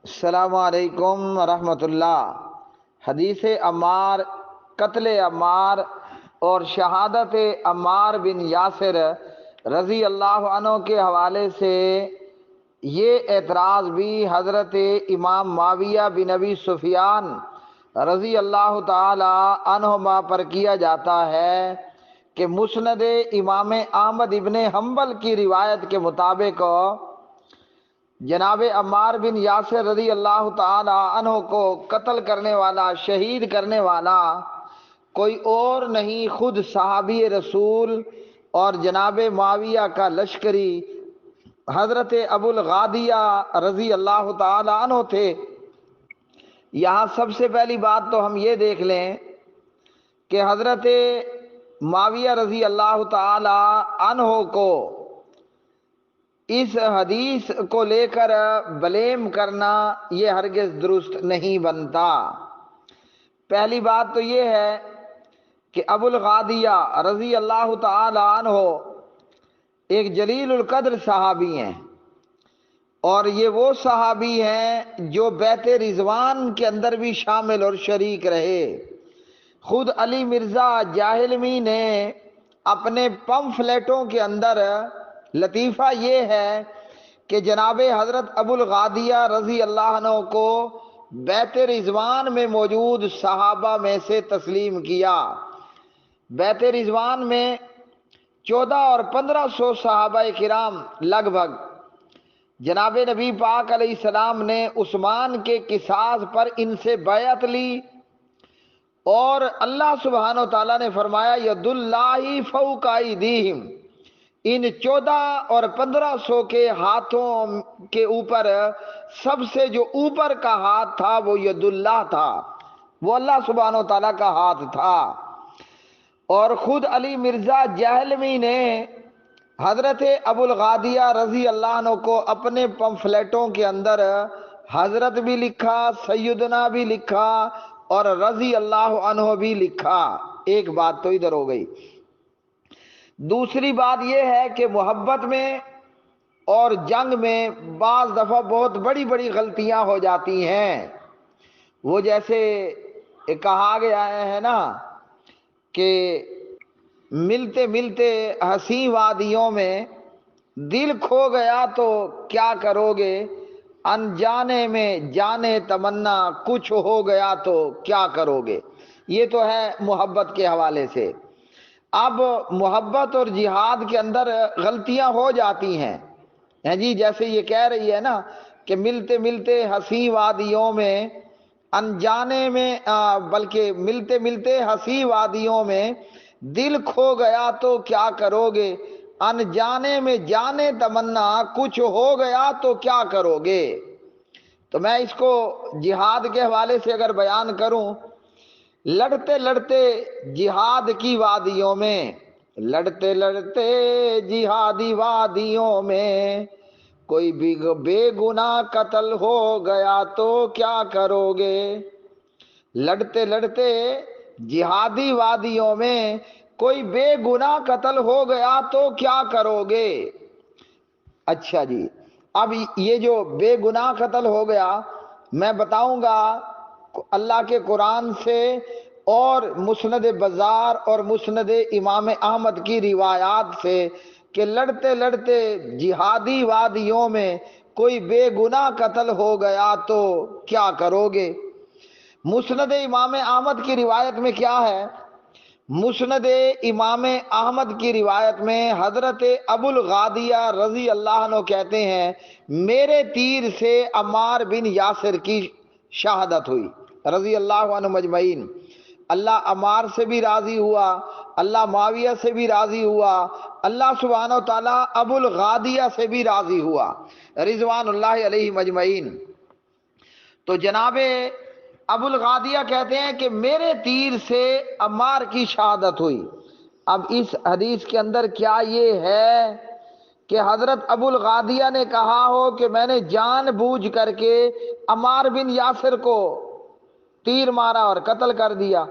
السلام علیکم ورحمۃ اللہ۔ حدیث عمار، قتل عمار اور شہادت عمار بن یاسر رضی اللہ عنہ کے حوالے سے یہ اعتراض بھی حضرت امام معاویہ بن ابی سفیان رضی اللہ تعالی عنہما پر کیا جاتا ہے کہ مسند امام احمد ابن حنبل کی روایت کے مطابق جناب عمار بن یاسر رضی اللہ تعالی عنہ کو قتل کرنے والا، شہید کرنے والا کوئی اور نہیں، خود صحابی رسول اور جناب معاویہ کا لشکری حضرت ابو الغادیہ رضی اللہ تعالی عنہ تھے۔ یہاں سب سے پہلی بات تو ہم یہ دیکھ لیں کہ حضرت معاویہ رضی اللہ تعالی عنہ کو اس حدیث کو لے کر بلیم کرنا یہ ہرگز درست نہیں بنتا۔ پہلی بات تو یہ ہے کہ ابو الغادیہ رضی اللہ تعالی عنہ ایک جلیل القدر صحابی ہیں، اور یہ وہ صحابی ہیں جو بیعت رضوان کے اندر بھی شامل اور شریک رہے۔ خود علی مرزا جاہلمی نے اپنے پمفلیٹوں کے اندر لطیفہ یہ ہے کہ جناب حضرت ابو الغادیہ رضی اللہ عنہ کو بیعت رضوان میں موجود صحابہ میں سے تسلیم کیا۔ بیعت رضوان میں 14 اور 1500 صحابہ کرام لگ بھگ جناب نبی پاک علیہ السلام نے عثمان کے قصاص پر ان سے بیعت لی، اور اللہ سبحانہ و تعالیٰ نے فرمایا ید اللہ فوق ایدیہم، ان 14 اور 1500 کے ہاتھوں کے اوپر سب سے جو اوپر کا ہاتھ تھا وہ ید اللہ تھا، وہ اللہ سبحانہ و تعالیٰ کا ہاتھ تھا۔ اور خود علی مرزا جہلمی نے حضرت ابو الغادیہ رضی اللہ عنہ کو اپنے پمفلیٹوں کے اندر حضرت بھی لکھا، سیدنا بھی لکھا اور رضی اللہ عنہ بھی لکھا۔ ایک بات تو ادھر ہو گئی۔ دوسری بات یہ ہے کہ محبت میں اور جنگ میں بعض دفعہ بہت بڑی بڑی غلطیاں ہو جاتی ہیں۔ وہ جیسے کہا گیا ہے نا کہ ملتے ملتے حسین وادیوں میں دل کھو گیا تو کیا کرو گے، انجانے میں جانے تمنا کچھ ہو گیا تو کیا کرو گے۔ یہ تو ہے محبت کے حوالے سے۔ اب محبت اور جہاد کے اندر غلطیاں ہو جاتی ہیں جی، جیسے یہ کہہ رہی ہے نا کہ ملتے ملتے حسین وادیوں میں انجانے میں بلکہ ملتے ملتے حسین وادیوں میں دل کھو گیا تو کیا کرو گے، انجانے میں جانے تمنا کچھ ہو گیا تو کیا کرو گے۔ تو میں اس کو جہاد کے حوالے سے اگر بیان کروں، لڑتے لڑتے جہاد کی وادیوں میں، لڑتے لڑتے جہادی وادیوں میں کوئی بھی بے گناہ قتل ہو گیا تو کیا کرو گے۔ لڑتے لڑتے جہادی وادیوں میں کوئی بے گناہ قتل ہو گیا تو کیا کرو گے۔ اچھا جی، اب یہ جو بے گناہ قتل ہو گیا، میں بتاؤں گا اللہ کے قرآن سے اور مسند بزار اور مسند امام احمد کی روایات سے کہ لڑتے لڑتے جہادی وادیوں میں کوئی بے گناہ قتل ہو گیا تو کیا کرو گے۔ مسند امام احمد کی روایت میں کیا ہے؟ مسند امام احمد کی روایت میں حضرت ابو الغادیہ رضی اللہ عنہ کہتے ہیں میرے تیر سے عمار بن یاسر کی شہادت ہوئی رضی اللہ عنہ مجمعین۔ اللہ عمار سے بھی راضی ہوا، اللہ معاویہ سے بھی راضی ہوا، اللہ سبحانہ و تعالیٰ ابو الغادیہ سے بھی راضی ہوا رضوان اللہ علیہ مجمعین۔ تو جناب ابو الغادیہ کہتے ہیں کہ میرے تیر سے عمار کی شہادت ہوئی۔ اب اس حدیث کے اندر کیا یہ ہے کہ حضرت ابو الغادیہ نے کہا ہو کہ میں نے جان بوجھ کر کے عمار بن یاسر کو تیر مارا اور قتل کر دیا؟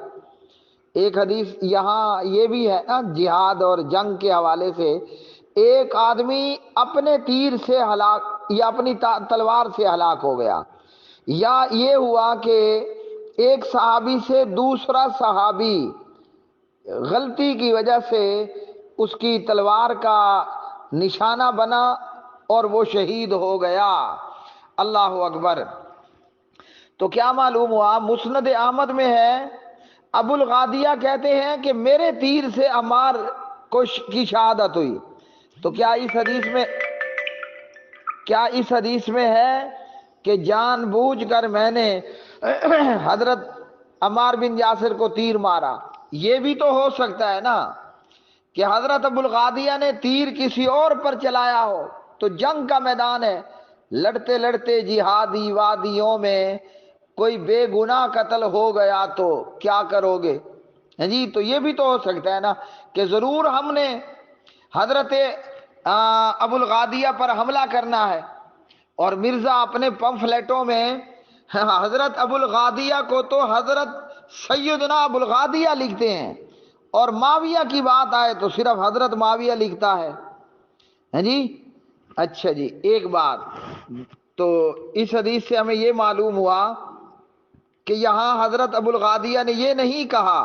ایک حدیث یہاں یہ بھی ہے نا جہاد اور جنگ کے حوالے سے، ایک آدمی اپنے تیر سے ہلاک یا اپنی تلوار سے ہلاک ہو گیا، یا یہ ہوا کہ ایک صحابی سے دوسرا صحابی غلطی کی وجہ سے اس کی تلوار کا نشانہ بنا اور وہ شہید ہو گیا۔ اللہ اکبر۔ تو کیا معلوم ہوا، مسند احمد میں ہے، ابو الغادیہ کہتے ہیں کہ میرے تیر سے عمار کی شہادت ہوئی۔ تو کیا اس حدیث میں ہے کہ جان بوجھ کر میں نے حضرت عمار بن یاسر کو تیر مارا؟ یہ بھی تو ہو سکتا ہے نا کہ حضرت ابو الغادیہ نے تیر کسی اور پر چلایا ہو۔ تو جنگ کا میدان ہے، لڑتے لڑتے جہادی وادیوں میں کوئی بے گناہ قتل ہو گیا تو کیا کرو گے؟ جی تو یہ بھی تو ہو سکتا ہے نا کہ ضرور ہم نے حضرت ابو الغادیہ پر حملہ کرنا ہے، اور مرزا اپنے پمفلیٹوں میں حضرت ابو الغادیہ کو تو حضرت سیدنا ابو الغادیہ لکھتے ہیں، اور معاویہ کی بات آئے تو صرف حضرت معاویہ لکھتا ہے جی۔ اچھا جی، ایک بات تو اس حدیث سے ہمیں یہ معلوم ہوا کہ یہاں حضرت ابو الغادیہ نے یہ نہیں کہا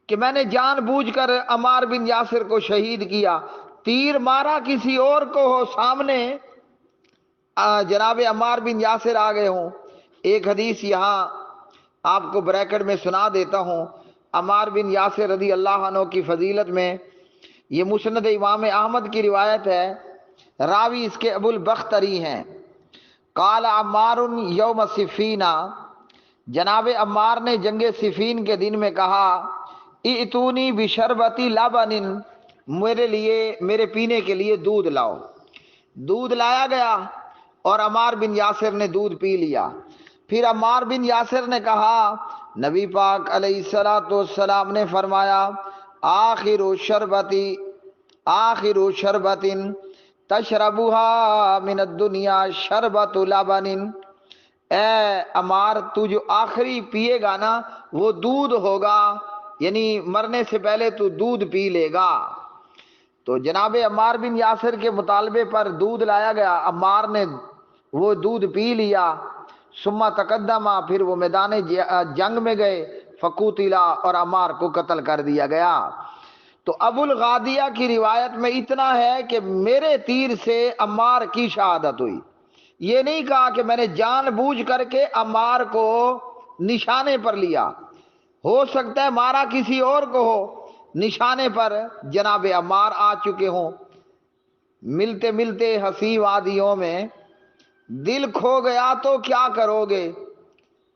کہ میں نے جان بوجھ کر عمار بن یاسر کو شہید کیا، تیر مارا کسی اور کو ہو، سامنے جناب عمار بن یاسر آ گئے ہوں۔ ایک حدیث یہاں آپ کو بریکٹ میں سنا دیتا ہوں، عمار بن یاسر رضی اللہ عنہ کی فضیلت میں، یہ مسند امام احمد کی روایت ہے، راوی اس کے ابو البختری ہیں۔ قال عمار یوم صفین، جناب عمار نے جنگ صفین کے دن میں کہا، ائتونی بشربتی لبن، میرے لیے، میرے پینے کے لیے دودھ لاؤ۔ دودھ لایا گیا اور عمار بن یاسر نے دودھ پی لیا۔ پھر عمار بن یاسر نے کہا، نبی پاک علیہ الصلوۃ والسلام نے فرمایا، آخر شربت تشربها من الدنیا شربت لبن، اے عمار تو جو آخری پیے گا نا وہ دودھ ہوگا، یعنی مرنے سے پہلے تو دودھ پی لے گا۔ تو جناب عمار بن یاسر کے مطالبے پر دودھ لایا گیا، عمار نے وہ دودھ پی لیا۔ ثم تقدم، پھر وہ میدان جنگ میں گئے، فقتلا، اور عمار کو قتل کر دیا گیا۔ تو ابو الغادیہ کی روایت میں اتنا ہے کہ میرے تیر سے عمار کی شہادت ہوئی، یہ نہیں کہا کہ میں نے جان بوجھ کر کے عمار کو نشانے پر لیا، ہو سکتا ہے مارا کسی اور کو ہو، نشانے پر جناب عمار آ چکے ہوں۔ ملتے ملتے حسی وادیوں میں دل کھو گیا تو کیا کرو گے،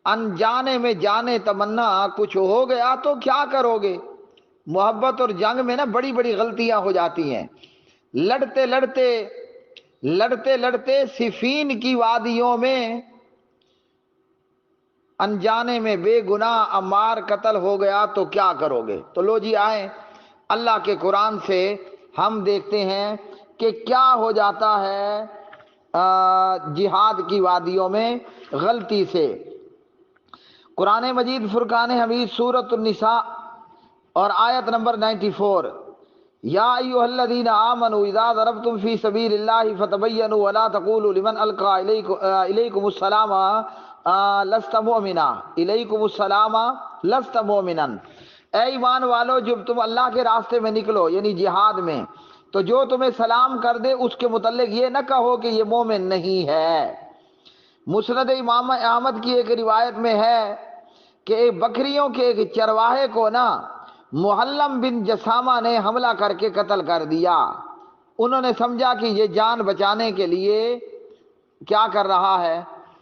انجانے میں جانے تمنا کچھ ہو گیا تو کیا کرو گے۔ محبت اور جنگ میں نا بڑی بڑی غلطیاں ہو جاتی ہیں۔ لڑتے لڑتے صفین کی وادیوں میں انجانے میں بے گناہ عمار قتل ہو گیا تو کیا کرو گے۔ تو لو جی آئیں اللہ کے قرآن سے ہم دیکھتے ہیں کہ کیا ہو جاتا ہے جہاد کی وادیوں میں غلطی سے۔ قرآن مجید فرقان حمید سورۃ النساء اور آیت نمبر 94، یا ایھا الذین آمنوا اذا ضربتم فی سبیل اللہ فتبینوا ولا تقولوا لمن القی الیکم السلام لست مؤمنا، الیکم السلام لست مؤمنا، اے ایمان والو جب تم اللہ کے راستے میں نکلو یعنی جہاد میں، تو جو تمہیں سلام کر دے اس کے متعلق یہ نہ کہو کہ یہ مومن نہیں ہے۔ مسند امام احمد کی ایک روایت میں ہے کہ ایک بکریوں کے ایک چرواہے کو نا محلم بن جسامہ نے حملہ کر کے قتل کر دیا۔ انہوں نے سمجھا کہ یہ جان بچانے کے لیے کیا کر رہا ہے،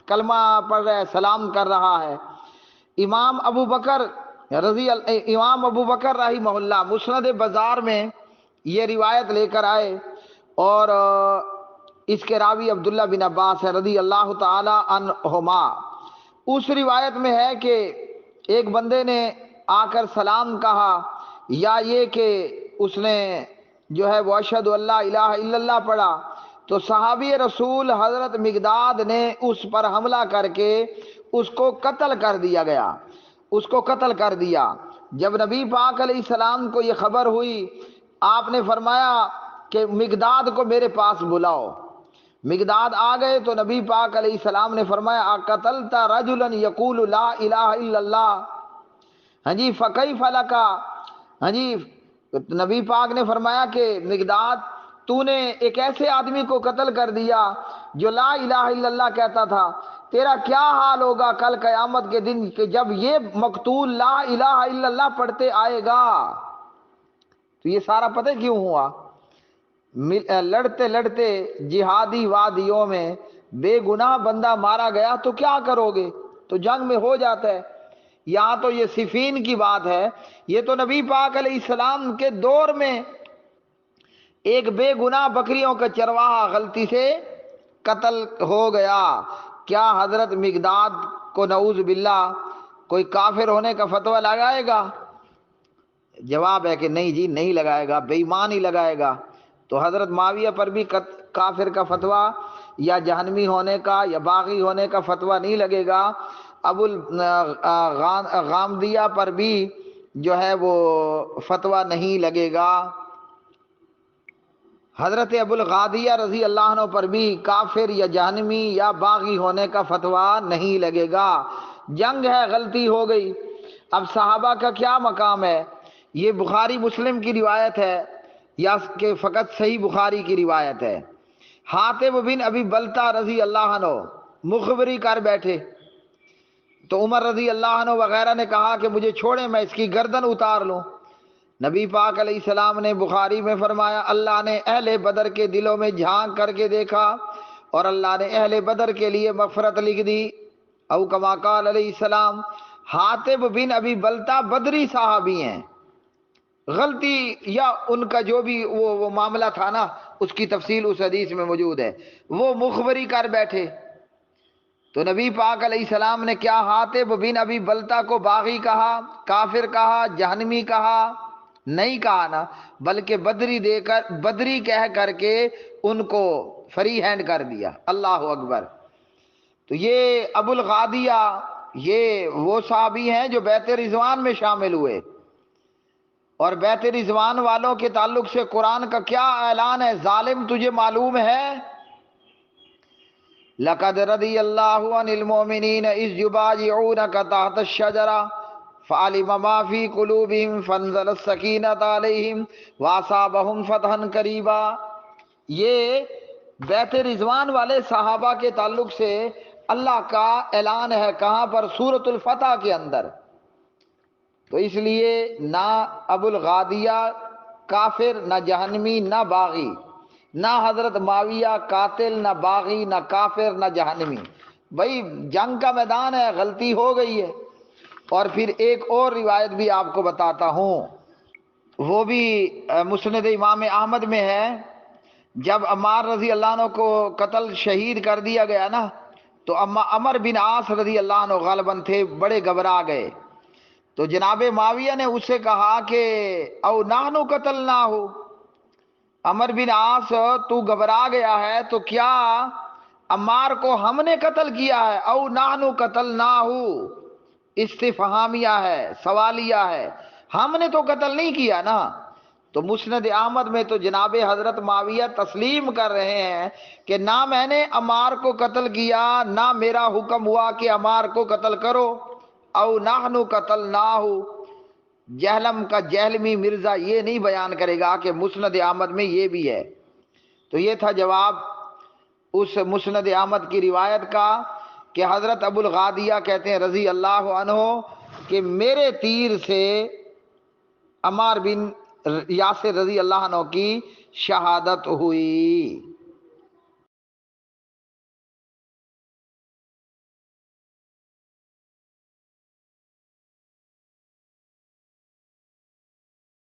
کلمہ پڑھ رہا ہے، سلام کر رہا ہے۔ امام ابو بکر رحمہ اللہ مسند بزار میں یہ روایت لے کر آئے، اور اس کے راوی عبداللہ بن عباس رضی اللہ تعالی عنہما۔ اس روایت میں ہے کہ ایک بندے نے آ کر سلام کہا، یا یہ کہ اس نے جو ہے وہ اشہد اللہ الہ الا اللہ پڑھا، تو صحابی رسول حضرت مقداد نے اس پر حملہ کر کے اس کو قتل کر دیا گیا، اس کو قتل کر دیا۔ جب نبی پاک علیہ السلام کو یہ خبر ہوئی، آپ نے فرمایا کہ مقداد کو میرے پاس بلاؤ۔ مقداد آ گئے تو نبی پاک علیہ السلام نے فرمایا اقتلت رجلا یقول لا الہ الا اللہ، ہاں جی فکیف لک، ہاں جی نبی پاک نے فرمایا کہ مقداد تو نے ایک ایسے آدمی کو قتل کر دیا جو لا الہ الا اللہ کہتا تھا، تیرا کیا حال ہوگا کل قیامت کے دن کہ جب یہ مقتول لا الہ الا اللہ پڑھتے آئے گا۔ تو یہ سارا پتہ کیوں ہوا؟ لڑتے لڑتے جہادی وادیوں میں بے گناہ بندہ مارا گیا تو کیا کرو گے؟ تو جنگ میں ہو جاتا ہے۔ یہاں تو یہ صفین کی بات ہے، یہ تو نبی پاک علیہ السلام کے دور میں ایک بے گناہ بکریوں کا چرواہا غلطی سے قتل ہو گیا، کیا حضرت مقداد کو نعوذ باللہ کوئی کافر ہونے کا فتویٰ لگائے گا؟ جواب ہے کہ نہیں جی، نہیں لگائے گا، بے ایمان ہی لگائے گا۔ تو حضرت معاویہ پر بھی کافر کا فتویٰ یا جہنمی ہونے کا یا باغی ہونے کا فتویٰ نہیں لگے گا۔ ابو غامدیہ پر بھی جو ہے وہ فتویٰ نہیں لگے گا۔ حضرت ابو الغادیہ رضی اللہ عنہ پر بھی کافر یا جہنمی یا باغی ہونے کا فتویٰ نہیں لگے گا۔ جنگ ہے، غلطی ہو گئی۔ اب صحابہ کا کیا مقام ہے؟ یہ بخاری مسلم کی روایت ہے یا کہ فقط صحیح بخاری کی روایت ہے؟ حاتب بن ابی بلتہ رضی اللہ عنہ مخبری کر بیٹھے تو عمر رضی اللہ عنہ وغیرہ نے کہا کہ مجھے چھوڑیں، میں اس کی گردن اتار لوں۔ نبی پاک علیہ السلام نے بخاری میں فرمایا اللہ نے اہل بدر کے دلوں میں جھانک کر کے دیکھا اور اللہ نے اہل بدر کے لیے مغفرت لکھ دی، او کما قال علیہ السلام۔ حاتب بن ابی بلتہ بدری صحابی ہیں، غلطی یا ان کا جو بھی وہ معاملہ تھا نا، اس کی تفصیل اس حدیث میں موجود ہے، وہ مخبری کر بیٹھے۔ تو نبی پاک علیہ السلام نے کیا حاتب بن ابی بلتہ کو باغی کہا، کافر کہا، جہنمی کہا؟ نہیں کہا نا، بلکہ بدری کہہ کر کے ان کو فری ہینڈ کر دیا۔ اللہ اکبر۔ تو یہ ابو الغادیہ یہ وہ صحابی ہیں جو بیعت رضوان میں شامل ہوئے، اور بیعت رضوان والوں کے تعلق سے قرآن کا کیا اعلان ہے؟ ظالم تجھے معلوم ہے؟ لقد رضی اللہ عن المؤمنین اذ یبایعونک تحت الشجرہ فعلم ما فی قلوبہم فانزل السکینۃ علیہم واصابہم فتحا قریبا۔ یہ بیعت رضوان والے صحابہ کے تعلق سے اللہ کا اعلان ہے، کہاں پر؟ سورۃ الفتح کے اندر۔ تو اس لیے نہ ابو الغادیہ کافر، نہ جہنمی، نہ باغی، نہ حضرت معاویہ قاتل، نہ باغی، نہ کافر، نہ جہنمی۔ بھائی جنگ کا میدان ہے، غلطی ہو گئی ہے۔ اور پھر ایک اور روایت بھی آپ کو بتاتا ہوں، وہ بھی مسند امام احمد میں ہے۔ جب عمار رضی اللہ عنہ کو قتل شہید کر دیا گیا نا، تو عمر بن عاص رضی اللہ عنہ غالباً تھے، بڑے گھبرا گئے۔ تو جناب معاویہ نے اس سے کہا کہ او نحنو قتلناہ، عمر بن عاص تو گھبرا گیا ہے تو کیا عمار کو ہم نے قتل کیا ہے؟ او نحنو قتلناہ استفہامیہ ہے، سوالیہ ہے، ہم نے تو قتل نہیں کیا نا۔ تو مسند احمد میں تو جناب حضرت معاویہ تسلیم کر رہے ہیں کہ نہ میں نے عمار کو قتل کیا، نہ میرا حکم ہوا کہ عمار کو قتل کرو۔ او نحنو قتلناہ، جہلم کا جہلمی مرزا یہ نہیں بیان کرے گا کہ مسند احمد میں یہ بھی ہے۔ تو یہ تھا جواب اس مسند احمد کی روایت کا کہ حضرت ابو الغادیہ کہتے ہیں رضی اللہ عنہ کہ میرے تیر سے عمار بن یاسر رضی اللہ عنہ کی شہادت ہوئی۔